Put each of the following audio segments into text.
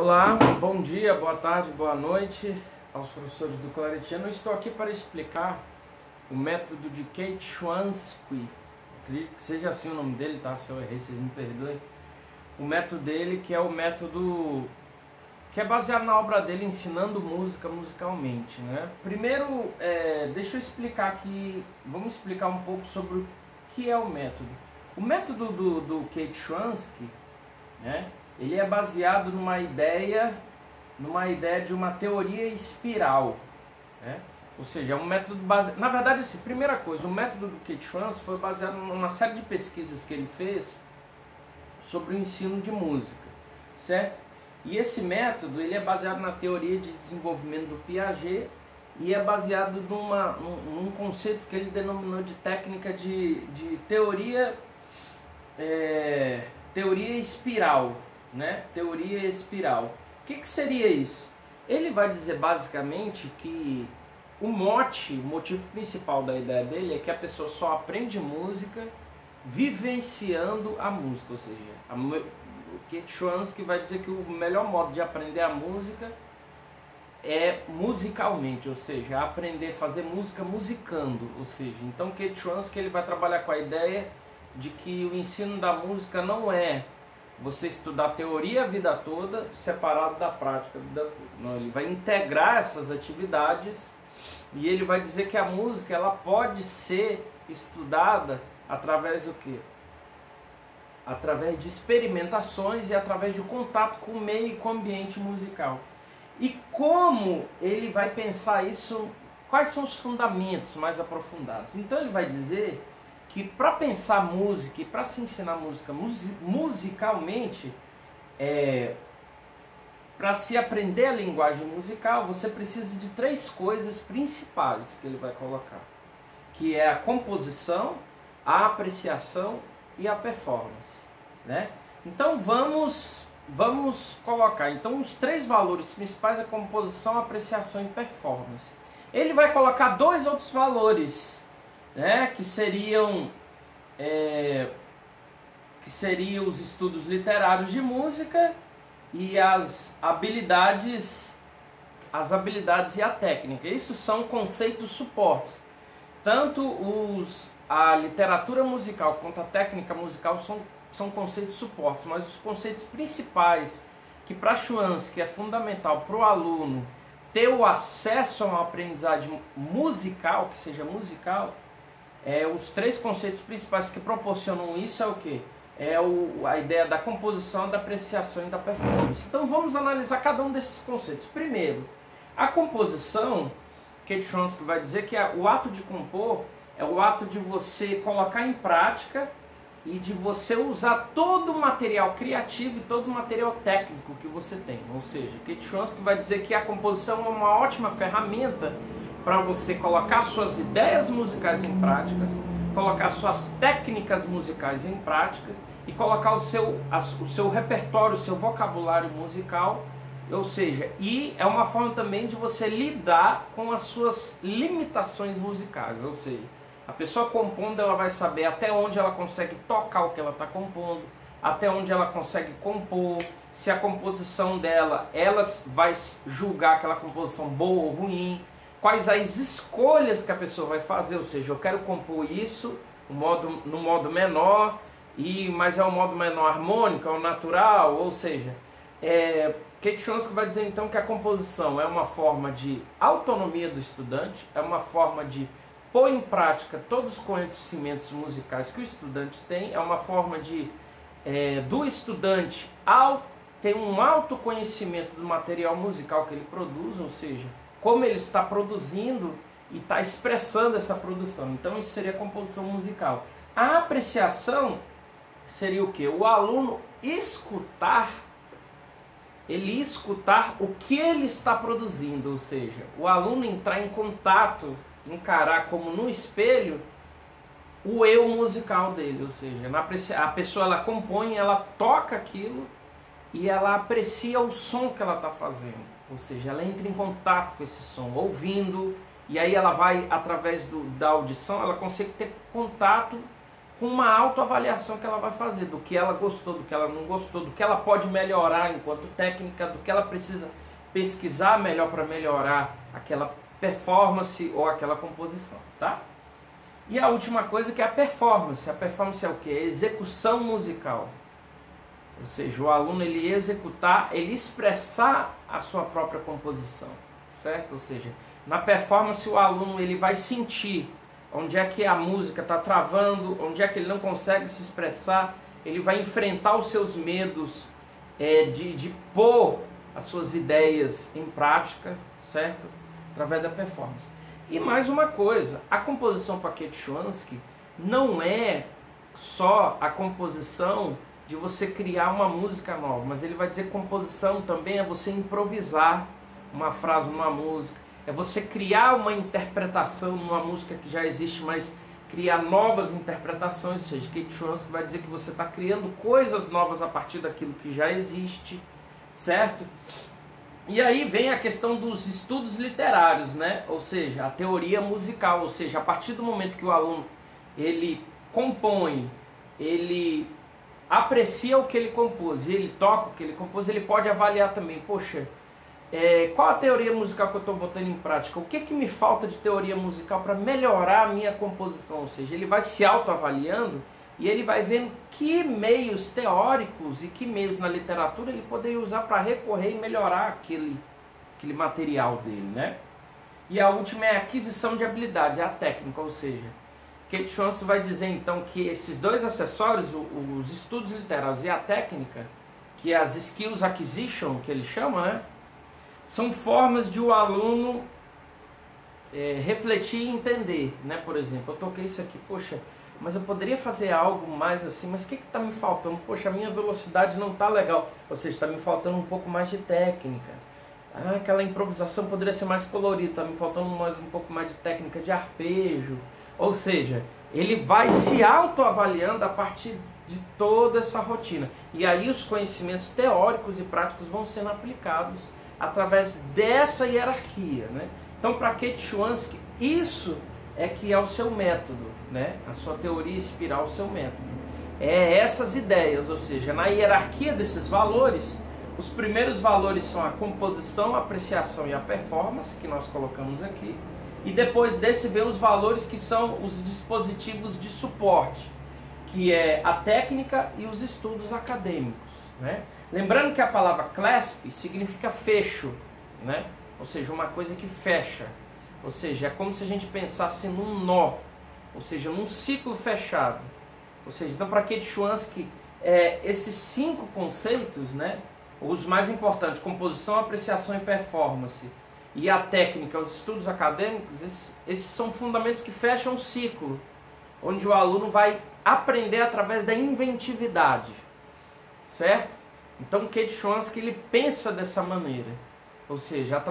Olá, bom dia, boa tarde, boa noite aos professores do Claretiano. Eu estou aqui para explicar o método de Kate-Swanski. Acredito que seja assim o nome dele, tá? Se eu errei, vocês me perdoem. O método dele, que é o método que é baseado na obra dele, ensinando música musicalmente, né? Primeiro, deixa eu explicar aqui, vamos explicar um pouco sobre o que é o método. O método do Kate-Swanski, né? Ele é baseado numa ideia de uma teoria espiral, né? Ou seja, é um método baseado... Na verdade, assim, primeira coisa, o método do Kate-Swanski foi baseado numa série de pesquisas que ele fez sobre o ensino de música, certo? E esse método ele é baseado na teoria de desenvolvimento do Piaget e é baseado num conceito que ele denominou de técnica de teoria espiral, né? Teoria espiral. O que seria isso? Ele vai dizer basicamente que o motivo principal da ideia dele é que a pessoa só aprende música vivenciando a música, ou seja, o Kate-Swanski vai dizer que o melhor modo de aprender a música é musicalmente, ou seja, aprender a fazer música musicando, ou seja, então o Kate-Swanski ele vai trabalhar com a ideia de que o ensino da música não é você estudar teoria a vida toda separado da prática a vida toda. Não, ele vai integrar essas atividades e ele vai dizer que a música ela pode ser estudada através do quê? Através de experimentações e através de contato com o meio e com o ambiente musical. E como ele vai pensar isso, quais são os fundamentos mais aprofundados? Então ele vai dizer que para pensar música e para se ensinar música musicalmente, para se aprender a linguagem musical, você precisa de três coisas principais que ele vai colocar, que é a composição, a apreciação e a performance, né? Então vamos colocar então os três valores principais: a composição, a apreciação e performance. Ele vai colocar dois outros valores, né, que seriam os estudos literários de música e as habilidades e a técnica. Esses são conceitos suportes. Tanto a literatura musical quanto a técnica musical são conceitos suportes, mas os conceitos principais que para Swanski é fundamental para o aluno ter o acesso a uma aprendizagem musical, que seja musical, os três conceitos principais que proporcionam isso é o que? A ideia da composição, da apreciação e da performance. Então vamos analisar cada um desses conceitos. Primeiro, a composição, Kate-Swanski vai dizer que o ato de compor é o ato de você colocar em prática e de você usar todo o material criativo e todo o material técnico que você tem. Ou seja, Kate-Swanski vai dizer que a composição é uma ótima ferramenta para você colocar suas ideias musicais em práticas, colocar suas técnicas musicais em práticas e colocar o seu repertório, o seu vocabulário musical, ou seja, e é uma forma também de você lidar com as suas limitações musicais, ou seja, a pessoa compondo ela vai saber até onde ela consegue tocar o que ela está compondo, até onde ela consegue compor, se a composição dela, ela vai julgar aquela composição boa ou ruim, quais as escolhas que a pessoa vai fazer, ou seja, eu quero compor isso no modo menor, mas é um modo menor harmônico, é o natural, ou seja, Kate-Swanski vai dizer então que a composição é uma forma de autonomia do estudante, é uma forma de pôr em prática todos os conhecimentos musicais que o estudante tem, é uma forma do estudante ter um autoconhecimento do material musical que ele produz, ou seja, como ele está produzindo e está expressando essa produção. Então isso seria a composição musical. A apreciação seria o quê? O aluno escutar o que ele está produzindo, ou seja, o aluno entrar em contato, encarar como no espelho o eu musical dele, ou seja, a pessoa ela compõe, ela toca aquilo e ela aprecia o som que ela está fazendo, ou seja, ela entra em contato com esse som, ouvindo, e aí ela vai, através da audição, ela consegue ter contato com uma autoavaliação que ela vai fazer, do que ela gostou, do que ela não gostou, do que ela pode melhorar enquanto técnica, do que ela precisa pesquisar melhor para melhorar aquela performance ou aquela composição, tá? E a última coisa que é a performance. A performance é o quê? É a execução musical. Ou seja, o aluno ele executar, ele expressar a sua própria composição, certo? Ou seja, na performance o aluno ele vai sentir onde é que a música está travando, onde é que ele não consegue se expressar, ele vai enfrentar os seus medos de pôr as suas ideias em prática, certo? Através da performance. E mais uma coisa, a composição Paquete-Schwanski não é só a composição de você criar uma música nova, mas ele vai dizer que composição também é você improvisar uma frase numa música, é você criar uma interpretação numa música que já existe, mas criar novas interpretações, ou seja, Kate Schwanski vai dizer que você está criando coisas novas a partir daquilo que já existe, certo? E aí vem a questão dos estudos literários, né? Ou seja, a teoria musical, ou seja, a partir do momento que o aluno ele compõe, ele aprecia o que ele compôs e ele toca o que ele compôs, ele pode avaliar também, poxa, qual a teoria musical que eu estou botando em prática? O que me falta de teoria musical para melhorar a minha composição? Ou seja, ele vai se autoavaliando e ele vai vendo que meios teóricos e que meios na literatura ele poderia usar para recorrer e melhorar aquele material dele, né? E a última é a aquisição de habilidade, a técnica, ou seja, Kate Schwanski vai dizer então que esses dois acessórios, os estudos literários e a técnica, que é as skills acquisition, que ele chama, né? São formas de o aluno refletir e entender, né? Por exemplo, eu toquei isso aqui, poxa, mas eu poderia fazer algo mais assim, mas o que está me faltando? Poxa, a minha velocidade não está legal, ou seja, está me faltando um pouco mais de técnica. Aquela improvisação poderia ser mais colorida, está me faltando um pouco mais de técnica de arpejo. Ou seja, ele vai se autoavaliando a partir de toda essa rotina. E aí os conhecimentos teóricos e práticos vão sendo aplicados através dessa hierarquia, né? Então, para Kate Schwanski, isso é que é o seu método, né? A sua teoria espiral, o seu método. É essas ideias, ou seja, na hierarquia desses valores, os primeiros valores são a composição, a apreciação e a performance, que nós colocamos aqui. E depois desse vem os valores que são os dispositivos de suporte, que é a técnica e os estudos acadêmicos, né? Lembrando que a palavra clasp significa fecho, né? Ou seja, uma coisa que fecha. Ou seja, é como se a gente pensasse num nó, ou seja, num ciclo fechado. Ou seja, então para Kate Schwanski, esses 5 conceitos, né? Os mais importantes, composição, apreciação e performance, e a técnica, os estudos acadêmicos, esses são fundamentos que fecham o ciclo, onde o aluno vai aprender através da inventividade, certo? Então Kate Schwanski ele pensa dessa maneira, ou seja,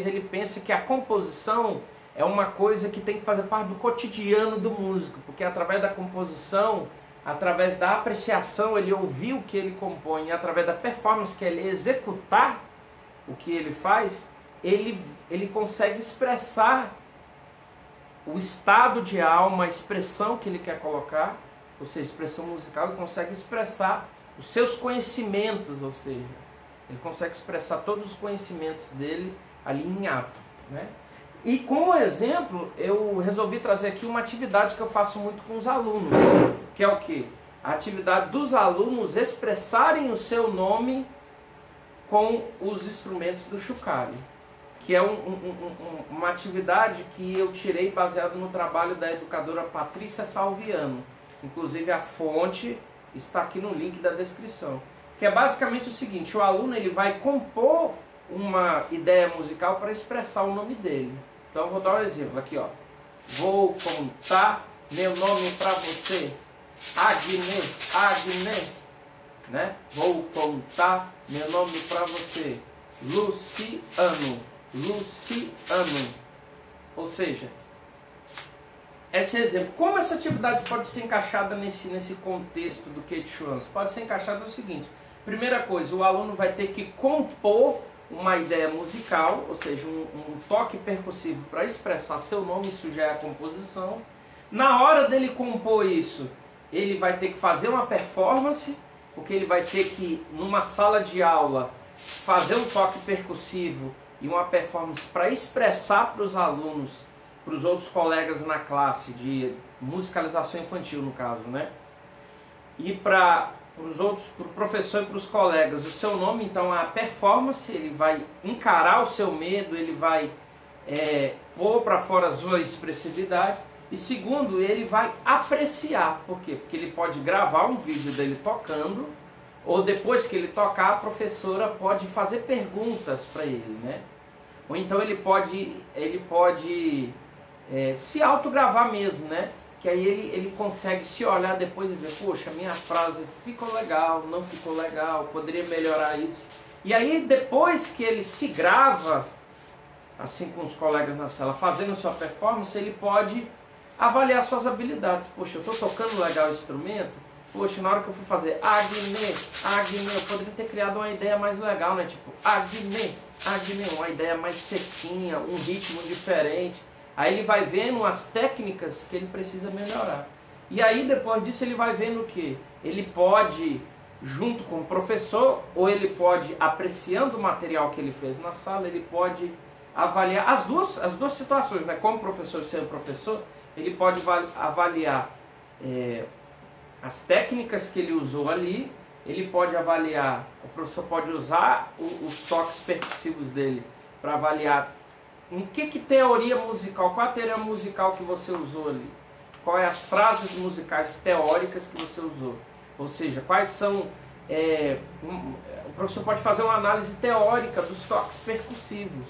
ele pensa que a composição é uma coisa que tem que fazer parte do cotidiano do músico, porque através da composição, através da apreciação, ele ouvir o que ele compõe, e através da performance, que é ele executar o que ele faz, ele consegue expressar o estado de alma, a expressão que ele quer colocar, ou seja, expressão musical, ele consegue expressar os seus conhecimentos, ou seja, ele consegue expressar todos os conhecimentos dele ali em ato, né? E como exemplo, eu resolvi trazer aqui uma atividade que eu faço muito com os alunos, que é o quê? A atividade dos alunos expressarem o seu nome com os instrumentos do chocalho, que é uma atividade que eu tirei baseado no trabalho da educadora Patrícia Salviano. Inclusive a fonte está aqui no link da descrição. Que é basicamente o seguinte: o aluno ele vai compor uma ideia musical para expressar o nome dele. Então eu vou dar um exemplo aqui, ó. Vou contar meu nome para você, Agnes, né? Vou contar meu nome para você, Luciano. Ou seja, esse exemplo. Como essa atividade pode ser encaixada nesse contexto do Kate Schwanski? Pode ser encaixada no seguinte: primeira coisa, o aluno vai ter que compor uma ideia musical, ou seja, um toque percussivo para expressar seu nome, isso já é a composição. Na hora dele compor isso, ele vai ter que fazer uma performance, porque ele vai ter que, numa sala de aula, fazer um toque percussivo e uma performance para expressar para os alunos, para os outros colegas na classe, de musicalização infantil no caso, né? E para o professor e para os colegas o seu nome. Então a performance, ele vai encarar o seu medo, ele vai pôr para fora a sua expressividade. E segundo, ele vai apreciar. Por quê? Porque ele pode gravar um vídeo dele tocando, ou depois que ele tocar, a professora pode fazer perguntas para ele, né? Ou então ele pode se autogravar mesmo, né? Que aí ele consegue se olhar depois e ver, poxa, minha frase ficou legal, não ficou legal, poderia melhorar isso. E aí depois que ele se grava, assim com os colegas na sala, fazendo sua performance, ele pode avaliar suas habilidades. Poxa, eu estou tocando legal o instrumento, poxa, na hora que eu fui fazer Agné, eu poderia ter criado uma ideia mais legal, né? Tipo, Agné, uma ideia mais sequinha, um ritmo diferente. Aí ele vai vendo as técnicas que ele precisa melhorar. E aí depois disso ele vai vendo o que? Ele pode, junto com o professor, ou ele pode, apreciando o material que ele fez na sala, ele pode avaliar as duas situações, né? Como professor e sendo professor, ele pode avaliar as técnicas que ele usou ali, ele pode avaliar, o professor pode usar os toques percussivos dele para avaliar em que teoria musical, qual a teoria musical que você usou ali, quais as frases musicais teóricas que você usou, ou seja, quais são, o professor pode fazer uma análise teórica dos toques percussivos,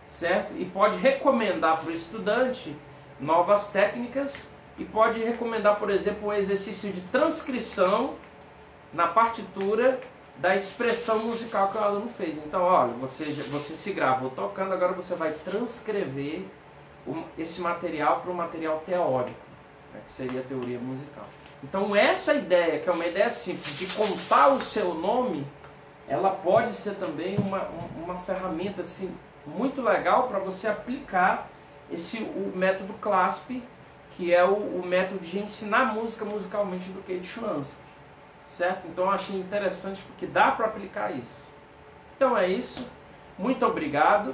certo? E pode recomendar para o estudante novas técnicas e pode recomendar, por exemplo, um exercício de transcrição na partitura da expressão musical que o aluno fez. Então, olha, você se gravou tocando, agora você vai transcrever esse material para um material teórico, né, que seria a teoria musical. Então, essa ideia, que é uma ideia simples, de contar o seu nome, ela pode ser também uma ferramenta assim, muito legal para você aplicar o método CLASP, que é o método de ensinar música musicalmente do Keith Schwanski. Certo? Então eu achei interessante porque dá para aplicar isso. Então é isso. Muito obrigado.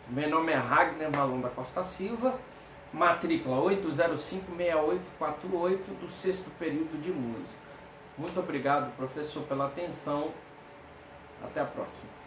Meu nome é Ragner Malon da Costa Silva, matrícula 8056848 do 6º período de música. Muito obrigado, professor, pela atenção. Até a próxima.